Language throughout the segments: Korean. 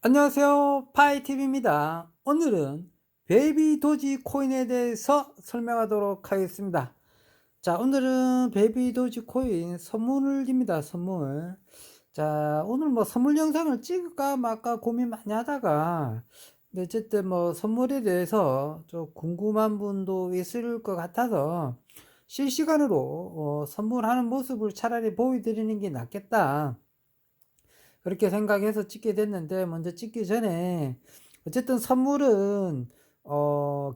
안녕하세요, 파이TV입니다. 오늘은 베이비 도지 코인에 대해서 설명하도록 하겠습니다. 자, 오늘은 베이비 도지 코인 선물입니다. 선물. 자, 오늘 뭐 선물 영상을 찍을까 말까 고민 많이 하다가, 근데 어쨌든 뭐 선물에 대해서 좀 궁금한 분도 있을 것 같아서 실시간으로 선물하는 모습을 차라리 보여드리는 게 낫겠다, 그렇게 생각해서 찍게 됐는데, 먼저 찍기 전에 어쨌든 선물은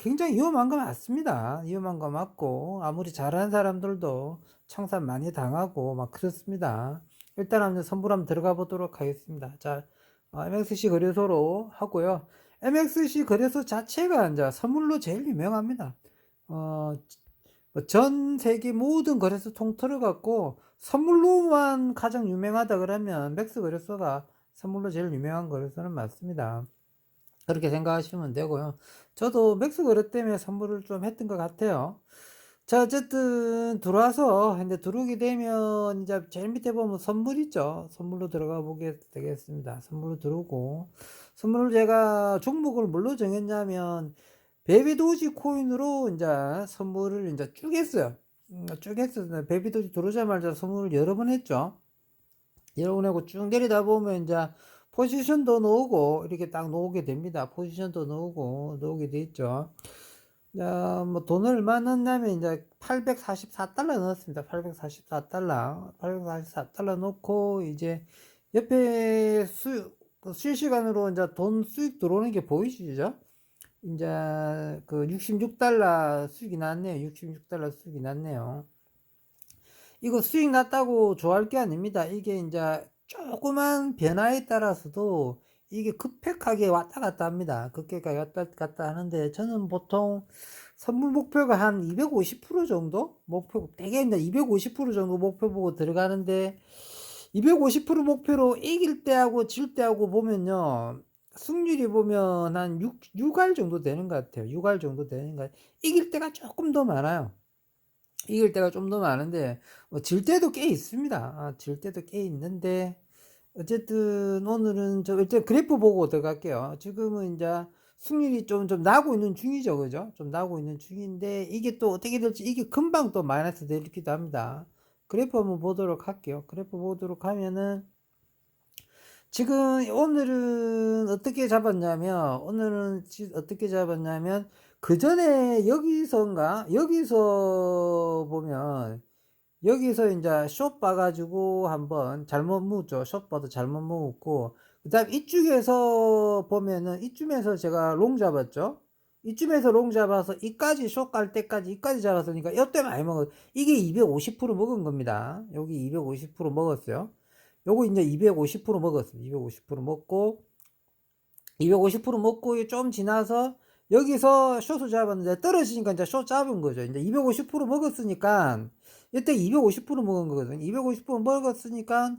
굉장히 위험한 거 맞습니다. 위험한 거 맞고, 아무리 잘하는 사람들도 청산 많이 당하고 막 그렇습니다. 일단 한번 선물 한번 들어가 보도록 하겠습니다. 자, MXC 거래소로 하고요. MXC 거래소 자체가 이제 선물로 제일 유명합니다. 어, 전 세계 모든 거래소 통틀어 갖고 선물로만 가장 유명하다 그러면 맥스 거래소가 선물로 제일 유명한 거래소는 맞습니다. 그렇게 생각하시면 되고요. 저도 맥스 거래 때문에 선물을 좀 했던 것 같아요. 자, 어쨌든 들어와서, 근데 들어오게 되면 이제 제일 밑에 보면 선물 있죠. 선물로 들어가 보게 되겠습니다. 선물로 들어오고, 선물을 제가 종목을 뭘로 정했냐면 베이비 도지 코인으로 이제 선물을 이제 쭉 했어요. 쭉 했어요. 베이비 도지 들어오자마자 선물을 여러 번 했죠. 여러 번 하고 쭉 내리다 보면 이제 포지션도 넣고 이렇게 딱 놓게 됩니다. 포지션도 넣게 돼 있죠. 자, 뭐 돈을 얼마 넣었냐면 이제 844달러 넣었습니다. 844달러. 844달러 넣고 이제 옆에 그 실시간으로 이제 돈 수익 들어오는 게 보이시죠? 이제 그 66달러 수익이 났네요. 66달러 수익이 났네요. 이거 수익 났다고 좋아할 게 아닙니다. 이게 이제 조그만 변화에 따라서도 이게 급격하게 왔다 갔다 합니다. 급격하게 왔다 갔다 하는데, 저는 보통 선물 목표가 한 250% 정도? 목표, 되게 이제 250% 정도 목표 보고 들어가는데, 250% 목표로 이길 때하고 질 때하고 보면요, 승률이 보면 한 6할 정도 되는 것 같아요. 6할 정도 되는 것 같아요. 이길 때가 조금 더 많아요. 이길 때가 좀 더 많은데, 질 때도 꽤 있습니다. 질 때도 꽤 있는데, 어쨌든 오늘은 일단 그래프 보고 들어갈게요. 지금은 이제 승률이 좀 나고 있는 중이죠. 그죠? 좀 나고 있는 중인데, 이게 또 어떻게 될지, 이게 금방 또 마이너스 되기도 합니다. 그래프 한번 보도록 할게요. 그래프 보도록 하면은, 지금 오늘은 어떻게 잡았냐면, 그 전에 여기서 보면, 여기서 이제 숏 봐가지고 한번 잘못 묵었죠. 숏 봐도 잘못 묵었고, 그 다음 이쪽에서 보면은, 이쯤에서 제가 롱 잡았죠. 이쯤에서 롱 잡아서 이까지 숏 갈 때까지 이까지 잡았으니까 이때 많이 먹었. 이게 250% 먹은 겁니다. 여기 250% 먹었어요. 요거 이제 250% 먹었어요. 250% 먹고, 250% 먹고 좀 지나서 여기서 숏을 잡았는데 떨어지니까 이제 숏 잡은 거죠. 이제 250% 먹었으니까, 이때 250% 먹은 거거든요. 250% 먹었으니까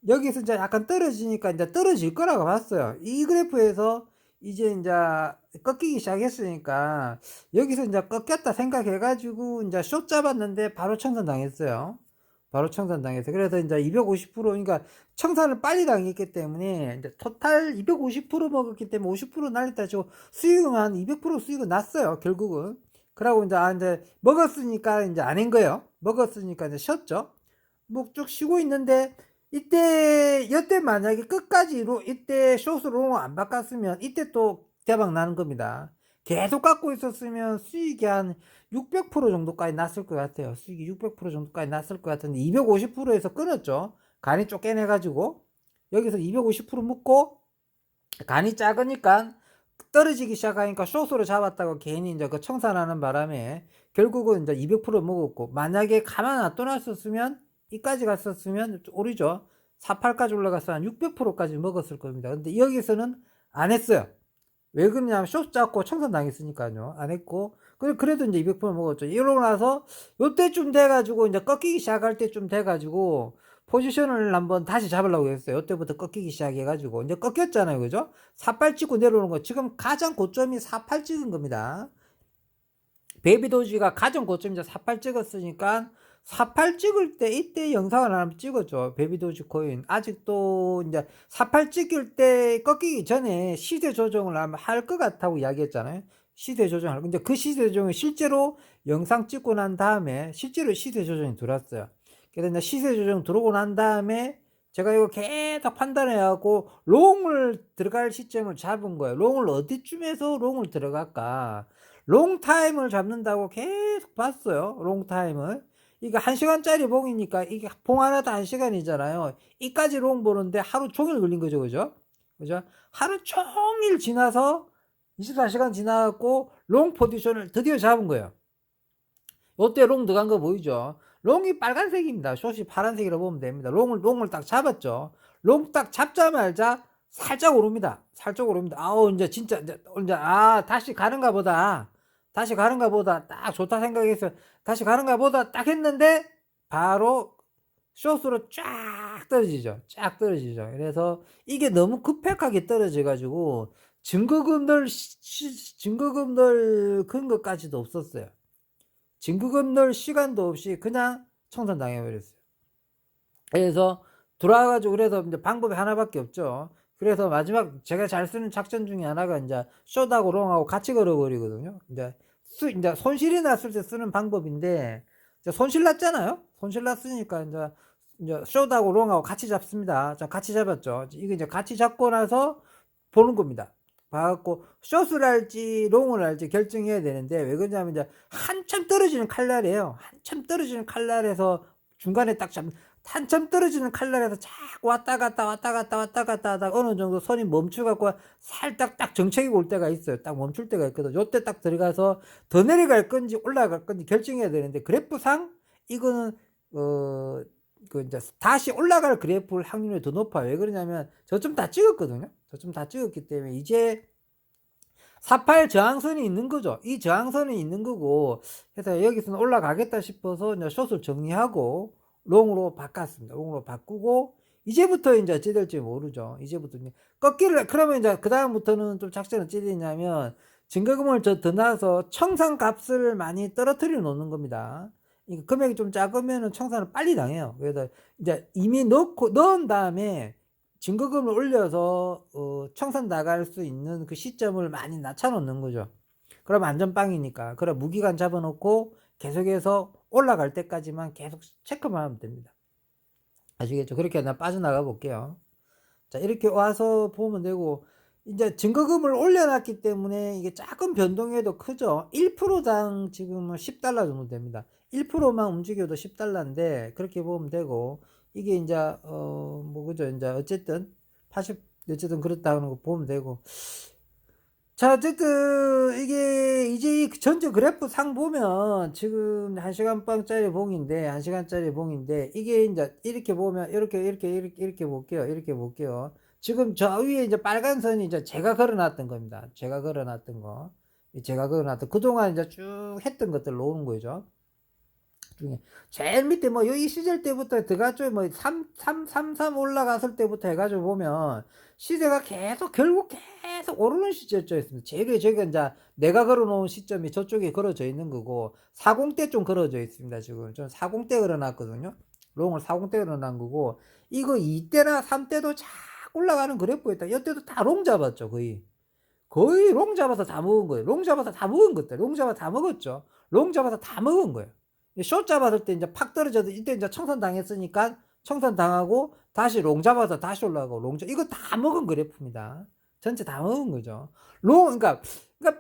여기서 이제 약간 떨어지니까 이제 떨어질 거라고 봤어요. 이 그래프에서 이제 꺾이기 시작했으니까 여기서 이제 꺾였다 생각해가지고 이제 숏 잡았는데 바로 청산 당했어요. 바로 청산 당했어요. 그래서 이제 250%, 그러니까 청산을 빨리 당했기 때문에 이제 토탈 250% 먹었기 때문에 50% 날렸다 치고 수익은 한 200% 수익은 났어요. 결국은. 그러고 이제 먹었으니까 이제 아닌 거예요. 먹었으니까 이제 쉬었죠. 뭐 쭉 쉬고 있는데, 여때 만약에 끝까지로 이때 숏으로 안 바꿨으면 이때 또 대박 나는 겁니다. 계속 갖고 있었으면 수익이 한 600% 정도까지 났을 것 같아요. 수익이 600% 정도까지 났을 것 같은데 250%에서 끊었죠. 간이 쫓겨내가지고 여기서 250% 묶고, 간이 작으니까 떨어지기 시작하니까 숏으로 잡았다고 괜히 이제 그 청산하는 바람에 결국은 이제 200% 먹었고, 만약에 가만 놔둬놨었으면, 이까지 갔었으면 오르죠. 48까지 올라가서 한 600%까지 먹었을 겁니다. 근데 여기서는 안 했어요. 왜 그러냐면 숏 잡고 청산 당했으니까요. 안 했고, 그래도 이제 200% 먹었죠. 이러고 나서 요때쯤 돼가지고 이제 꺾이기 시작할 때쯤 돼가지고 포지션을 한번 다시 잡으려고 했어요. 요때부터 꺾이기 시작해가지고 이제 꺾였잖아요. 그죠? 48 찍고 내려오는 거. 지금 가장 고점이 48 찍은 겁니다. 베이비 도지가 가장 고점이자 48 찍었으니까 48 찍을 때 이때 영상을 한번 찍었죠. 베이비도지 코인. 아직도 이제 48 찍을 때 꺾이기 전에 시세 조정을 아마 할 것 같다고 이야기했잖아요. 시세 조정을. 근데 그 시세 조정이 실제로 영상 찍고 난 다음에 실제로 시세 조정이 들어왔어요. 그래서 이제 시세 조정 들어오고 난 다음에 제가 이거 계속 판단해갖고 롱을 들어갈 시점을 잡은 거예요. 롱을 어디쯤에서 롱을 들어갈까? 롱타임을 잡는다고 계속 봤어요. 롱타임을. 이게 1시간짜리 봉이니까 이게 봉 하나도 1시간이잖아요. 이까지 롱 보는데 하루 종일 걸린 거죠. 그죠? 그죠? 하루 종일 지나서 24시간 지나갖고 롱 포지션을 드디어 잡은 거예요. 이때 롱 들어간 거 보이죠? 롱이 빨간색입니다. 숏이 파란색이라고 보면 됩니다. 롱을 딱 잡았죠. 롱 딱 잡자마자 살짝 오릅니다. 살짝 오릅니다. 아우, 이제 진짜, 이제, 다시 가는가 보다. 다시 가는가 보다. 딱 좋다 생각했어요. 다시 가는가 보다 딱 했는데, 바로 숏으로 쫙 떨어지죠. 쫙 떨어지죠. 그래서 이게 너무 급격하게 떨어져가지고, 증거금 넣을 그런 것까지도 없었어요. 증거금 넣을 시간도 없이 그냥 청산당해버렸어요. 그래서 돌아와가지고 그래서 이제 방법이 하나밖에 없죠. 그래서 마지막 제가 잘 쓰는 작전 중에 하나가 이제 숏하고 롱하고 같이 걸어버리거든요. 이제 손실이 났을 때 쓰는 방법인데 이제 손실 났잖아요. 손실 났으니까 이제 숏하고 롱하고 같이 잡습니다. 자, 같이 잡았죠. 이거 이제 같이 잡고 나서 보는 겁니다. 봐갖고 숏을 할지 롱을 할지 결정해야 되는데 왜 그러냐면 이제 한참 떨어지는 칼날이에요. 한참 떨어지는 칼날에서 중간에 딱 한참 떨어지는 칼날에서 자꾸 왔다 갔다 하다가 어느 정도 손이 멈춰갖고 살짝 딱 정체기 올 때가 있어요. 딱 멈출 때가 있거든. 요때 딱 들어가서 더 내려갈 건지 올라갈 건지 결정해야 되는데 그래프상 이거는 이제 다시 올라갈 그래프를 확률이 더 높아요. 왜 그러냐면 저점 다 찍었거든요. 저점 다 찍었기 때문에 이제 48 저항선이 있는 거죠. 이 저항선이 있는 거고 해서 여기서는 올라가겠다 싶어서 이제 숏을 정리하고 롱으로 바꿨습니다. 롱으로 바꾸고 이제부터 이제 어찌 될지 모르죠. 이제부터 꺾기를 그러면 이제 그 다음부터는 좀 작전은 어찌 되냐면 증거금을 더 넣어서 청산 값을 많이 떨어뜨려 놓는 겁니다. 금액이 좀 작으면은 청산을 빨리 당해요. 그래서 이제 이미 넣은 다음에 증거금을 올려서 청산 나갈 수 있는 그 시점을 많이 낮춰 놓는 거죠. 그럼 안전빵이니까. 그럼 무기간 잡아놓고 계속해서 올라갈 때까지만 계속 체크만 하면 됩니다. 아시겠죠? 그렇게 나 빠져나가 볼게요. 자, 이렇게 와서 보면 되고, 이제 증거금을 올려놨기 때문에 이게 조금 변동해도 크죠? 1%당 지금은 10달러 정도 됩니다. 1%만 움직여도 10달러인데, 그렇게 보면 되고, 이게 이제, 그죠? 이제, 어쨌든, 어쨌든 그렇다는 거 보면 되고. 자, 어쨌든, 이게, 이제 이 전체 그래프 상 보면, 지금 1시간짜리 봉인데, 1시간짜리 봉인데, 이게 이제, 이렇게 보면, 이렇게 볼게요. 이렇게 볼게요. 지금 저 위에 이제 빨간 선이 이제 제가 걸어놨던 겁니다. 제가 걸어놨던 거. 그동안 이제 쭉 했던 것들 놓은 거죠. 중에. 제일 밑에 뭐, 이 시절 때부터 들어가죠. 뭐, 33 올라갔을 때부터 해가지고 보면, 시세가 결국 계속 오르는 시점이었습니다. 제일 위에 저기가 이제 내가 걸어놓은 시점이 저쪽에 걸어져 있는 거고, 40대 좀 걸어져 있습니다. 지금. 좀 40대 걸어놨거든요. 롱을 40대 걸어놓은 거고, 이거 2대나 3대도 쫙 올라가는 그래프였다. 이때도 다 롱 잡았죠. 거의 롱 잡아서 다 먹은 거예요. 롱 잡아서 다 먹은 것들. 롱 잡아서 다 먹었죠. 롱 잡아서 다 먹은 거예요. 숏 잡았을 때 이제 팍 떨어져도 이때 이제 청산 당했으니까 청산 당하고 다시 롱 잡아서 다시 올라가고 이거 다 먹은 그래프입니다. 전체 다 먹은 거죠. 그러니까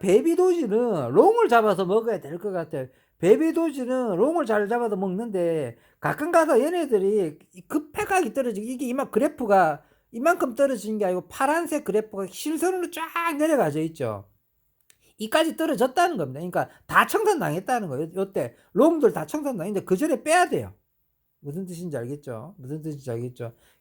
베이비도지는 롱을 잡아서 먹어야 될 것 같아요. 베이비도지는 롱을 잘 잡아서 먹는데 가끔 가서 얘네들이 급격하게 떨어지고 이게 그래프가 이만큼 떨어지는 게 아니고 파란색 그래프가 실선으로 쫙 내려가져 있죠. 이까지 떨어졌다는 겁니다. 그러니까 다 청산당했다는 거예요. 요때 롱들 다 청산당했는데 그 전에 빼야 돼요. 무슨 뜻인지 알겠죠?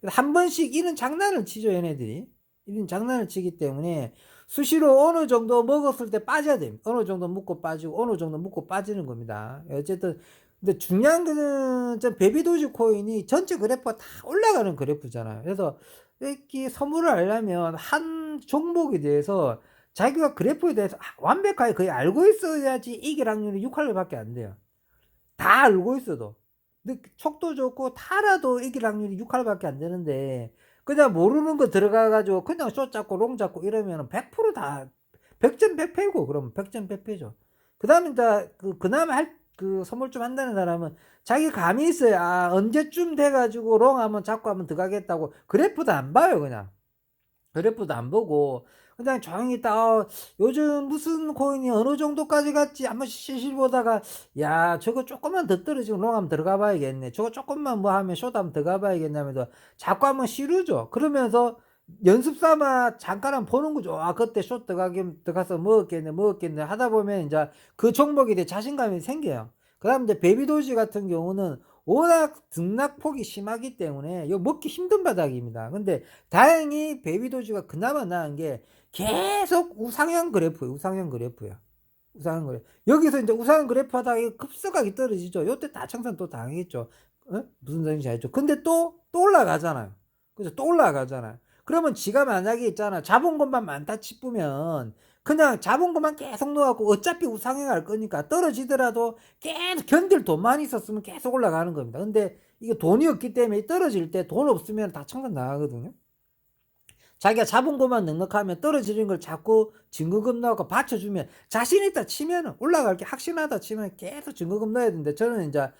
한 번씩 이런 장난을 치죠, 얘네들이. 이런 장난을 치기 때문에 수시로 어느 정도 먹었을 때 빠져야 됩니다. 어느 정도 먹고 빠지고 어느 정도 먹고 빠지는 겁니다. 어쨌든 근데 중요한 거는 베이비도지 코인이 전체 그래프가 다 올라가는 그래프잖아요. 그래서 이렇게 선물을 하려면 한 종목에 대해서 자기가 그래프에 대해서 완벽하게 거의 알고 있어야지 이길 확률이 6할로밖에 안 돼요. 다 알고 있어도. 촉도 좋고 타라도 이길 확률이 6할밖에 안 되는데 그냥 모르는 거 들어가 가지고 그냥 숏 잡고 롱 잡고 이러면은 100%다 100점 100패고 그러면 100점 100패죠. 그다음에 인제 그나마 선물 좀 한다는 사람은 자기 감이 있어요. 아 언제쯤 돼 가지고 롱 한번 잡고 한번 들어가겠다고 그래프도 안 봐요 그냥. 그래프도 안 보고 그냥 조용히 있다 요즘 무슨 코인이 어느 정도까지 갔지 한번 실실 보다가 야 저거 조금만 더 떨어지면 롱 한번 들어가 봐야겠네. 저거 조금만 뭐 하면 숏 한번 들어가 봐야겠네 하면서 자꾸 한번 시루죠. 그러면서 연습 삼아 잠깐 한번 보는 거죠. 아 그때 숏 들어가서 먹었겠네 하다 보면 인제 그 종목에 대해 자신감이 생겨요. 그다음에 이제 베이비도지 같은 경우는 워낙 등락폭이 심하기 때문에 이거 먹기 힘든 바닥입니다. 근데 다행히 베이비도지가 그나마 나은 게 계속 우상향 그래프예요. 우상향 그래프야. 우상향 그래프. 여기서 인제 우상향 그래프 하다가 이거 급속하게 떨어지죠. 요때 다청산 또 당하겠죠. 무슨 소리인지 알죠? 근데 또 올라가잖아요. 그죠? 또 올라가잖아요. 그러면 지가 만약에 있잖아. 잡은 것만 많다 치면 그냥 잡은 것만 계속 넣어 갖고 어차피 우상향할 거니까 떨어지더라도 계속 견딜 돈만 있었으면 계속 올라가는 겁니다. 근데 이게 돈이 없기 때문에 떨어질 때 돈 없으면 다 청산 나가거든요. 자기가 잡은 것만 넉넉하면 떨어지는 걸 자꾸 증거금 넣어 갖고 받쳐주면 자신 있다 치면은 올라갈 게 확신하다 치면 계속 증거금 넣어야 되는데 저는 인제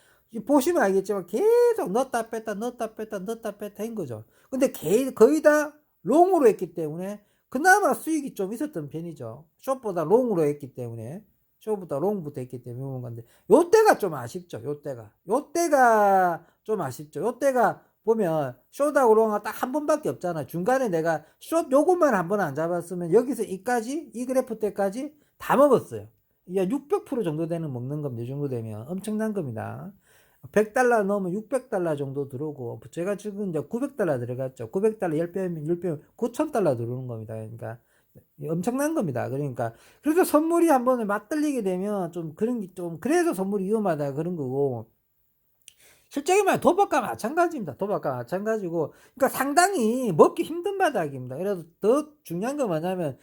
보시면 알겠지만 계속 넣었다 뺐다 한 거죠. 근데 거의 다 롱으로 했기 때문에 그나마 수익이 좀 있었던 편이죠. 숏보다 롱으로 했기 때문에. 숏보다 롱부터 했기 때문에 그런 건데 요때가 좀 아쉽죠. 요때가 좀 아쉽죠. 요때가 보면 숏하고 롱하고 딱 한 번밖에 없잖아. 중간에 내가 숏 요것만 한 번 안 잡았으면 여기서 이 그래프 때까지 다 먹었어요. 이게 600% 정도 되는 먹는 겁니다. 이 정도 되면 엄청난 겁니다. $100 넣으면 $600 정도 들어오고 제가 지금 이제 $900 들어갔죠. $900 10배면 10배면 $9,000 들어오는 겁니다. 그러니까 엄청난 겁니다. 그러니까 그래서 선물이 한 번에 맞들리게 되면 좀 그런 게 좀 그래서 선물이 위험하다 그런 거고 실적이 말이야 도박과 마찬가지입니다. 도박과 마찬가지고 그러니까 상당히 먹기 힘든 바닥입니다. 그래서 더 중요한 건 뭐냐면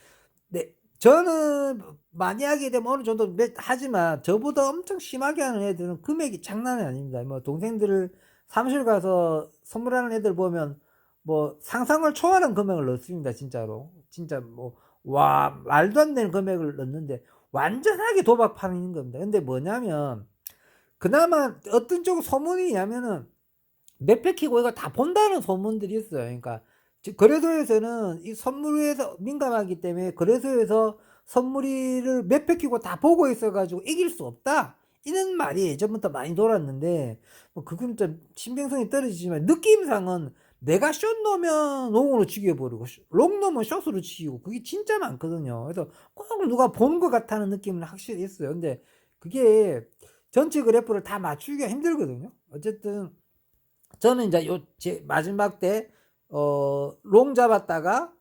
저는 많이 하게 되면 어느 정도 하지만 저보다 엄청 심하게 하는 애들은 금액이 장난이 아닙니다. 뭐 동생들 사무실 가서 선물하는 애들 보면 뭐 상상을 초월한 금액을 넣습니다. 진짜로. 진짜 뭐 와 말도 안 되는 금액을 넣는데 완전하게 도박판인 겁니다. 근데 뭐냐면 그나마 어떤 쪽 소문이 냐면은 맵패키고 이거 다 본다는 소문들이 있어요. 그러니까 거래소에서는 이 선물에서 민감하기 때문에 거래소에서 선물을 맵패키고 다 보고 있어 가지고 이길 수 없다 이런 말이 예전부터 많이 돌았는데 뭐 그건 좀 신빙성이 떨어지지만 느낌상은 내가 숏 넣으면 롱으로 죽여버리고 롱 넣으면 숏으로 죽이고 그게 진짜 많거든요. 그래서 꼭 누가 본 것 같다는 느낌은 확실히 있어요. 근데 그게 전체 그래프를 다 맞추기가 힘들거든요. 어쨌든 저는 인제 제 마지막 때 롱 잡았다가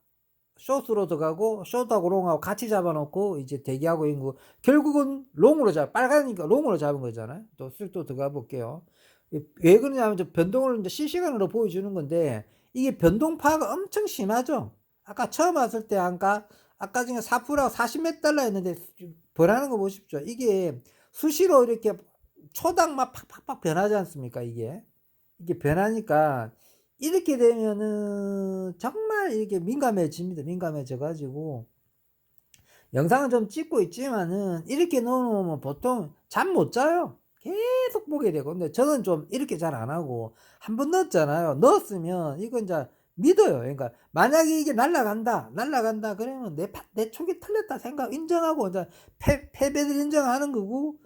숏으로 들어가고 숏하고 롱하고 같이 잡아 놓고 이제 대기하고 있는 거 결국은 롱으로 빨가니까 롱으로 잡은 거잖아요. 또 수익 또 들어가 볼게요. 왜 그러냐면 변동을 인제 실시간으로 보여주는 건데 이게 변동 파가 엄청 심하죠. 아까 처음 왔을 때 아까 전에 4%하고 40 몇 달러 했는데 변하는 거 보십시오. 이게 수시로 이렇게 초당 막 팍팍팍 변하지 않습니까 이게. 이게 변하니까 이렇게 되면은 정말 이게 민감해집니다. 민감해져 가지고 영상은 좀 찍고 있지만은 이렇게 넣어 놓으면 보통 잠 못 자요. 계속 보게 되고. 근데 저는 좀 이렇게 잘 안 하고 한 번 넣었잖아요. 넣었으면 이거 인제 믿어요. 그러니까 만약에 이게 날아간다 그러면 내 촉이 틀렸다 생각 인정하고 인제 패배를 인정하는 거고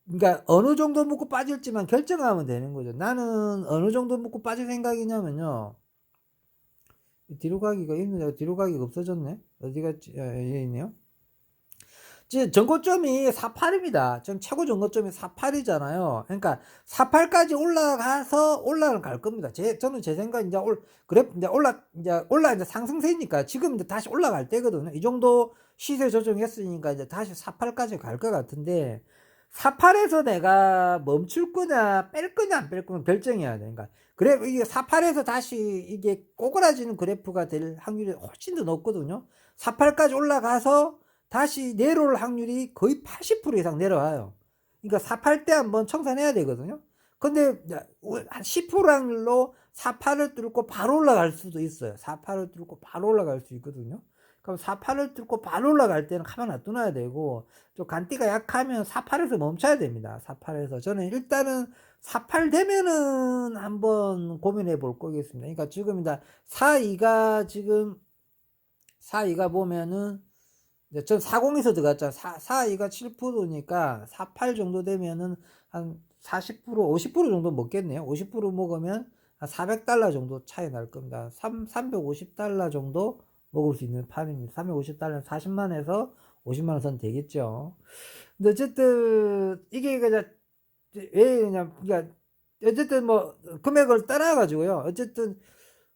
그러니까 어느 정도 먹고 빠질지만 결정하면 되는 거죠. 나는 어느 정도 먹고 빠질 생각이냐면요. 뒤로 가기가 있는데 뒤로 가기가 없어졌네. 어디 갔지? 여기 있네요. 지금 전고점이 48입니다. 지금 최고 전고점이 48이잖아요. 그러니까 48까지 올라가서 올라갈 겁니다. 저는 제 생각 이제 이제 상승세니까 지금 이제 다시 올라갈 때거든요. 이 정도 시세 조정했으니까 이제 다시 48까지 갈 것 같은데 48에서 내가 멈출 거냐 뺄 거냐 안 뺄 거냐 결정해야 돼. 그러니까 그래 이게 48에서 다시 이게 꼬그라지는 그래프가 될 확률이 훨씬 더 높거든요. 48까지 올라가서 다시 내려올 확률이 거의 80% 이상 내려와요. 그러니까 48때 한번 청산해야 되거든요. 근데 한 10%라는 걸로 48을 뚫고 바로 올라갈 수도 있어요. 48을 뚫고 바로 올라갈 수 있거든요. 그럼 48을 뚫고 바로 올라갈 때는 가만 놔둬놔야 되고, 좀 간띠가 약하면 48에서 멈춰야 됩니다. 48에서. 저는 일단은 48 되면은 한번 고민해 볼 거겠습니다. 그러니까 지금이다 42가 지금 42가 보면은 이제 전 40에서 들어갔잖아. 42가 7%니까 48 정도 되면은 한 40%, 50% 정도 먹겠네요. 50% 먹으면 한 $400 정도 차이 날 겁니다. 350달러 정도 먹을 수 있는 판입니다. 350달러 40만에서 50만 선 되겠죠. 근데 어쨌든 이게 그냥 왜 그냥 그러니까 어쨌든 뭐 금액을 떠나 가지고요. 어쨌든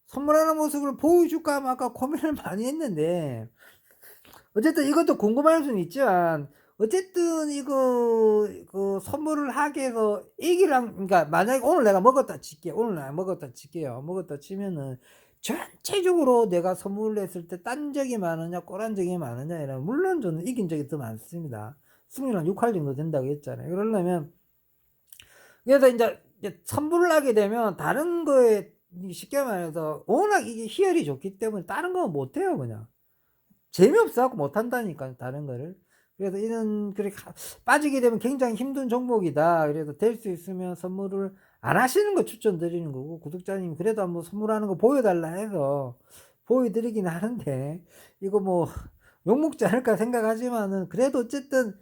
선물하는 모습을 보여줄까 하면 아까 고민을 많이 했는데, 어쨌든 이것도 궁금할 수는 있지만, 어쨌든 이거 그 선물을 하게 해서 애기랑, 그러니까 만약에 오늘 내가 먹었다 칠게요. 오늘 내가 먹었다 칠게요. 먹었다 치면은 전체적으로 내가 선물을 했을 때 딴 적이 많으냐 꼬란 적이 많으냐 이러면 물론 저는 이긴 적이 더 많습니다. 승률 한 6할 정도 된다고 했잖아요. 그러려면 그래서 이제 선물을 하게 되면 다른 거에 쉽게 말해서 워낙 이게 희열이 좋기 때문에 다른 거 못해요. 그냥 재미없어 갖고 못한다니까 다른 거를. 그래서 이런 그렇게 빠지게 되면 굉장히 힘든 종목이다. 그래서 될 수 있으면 선물을 안 하시는 거 추천드리는 거고, 구독자님 그래도 한번 선물하는 거 보여달라 해서 보여드리긴 하는데, 이거 뭐 욕먹지 않을까 생각하지만은, 그래도 어쨌든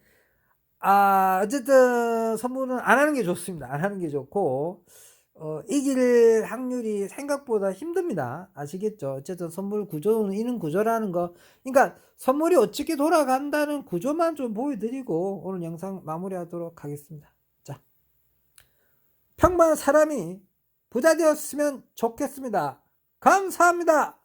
어쨌든 선물은 안 하는 게 좋습니다. 안 하는 게 좋고, 이길 확률이 생각보다 힘듭니다. 아시겠죠? 어쨌든 선물 구조는 이런 구조라는 거. 그러니까 선물이 어떻게 돌아간다는 구조만 좀 보여드리고 오늘 영상 마무리하도록 하겠습니다. 자, 평범한 사람이 부자 되었으면 좋겠습니다. 감사합니다.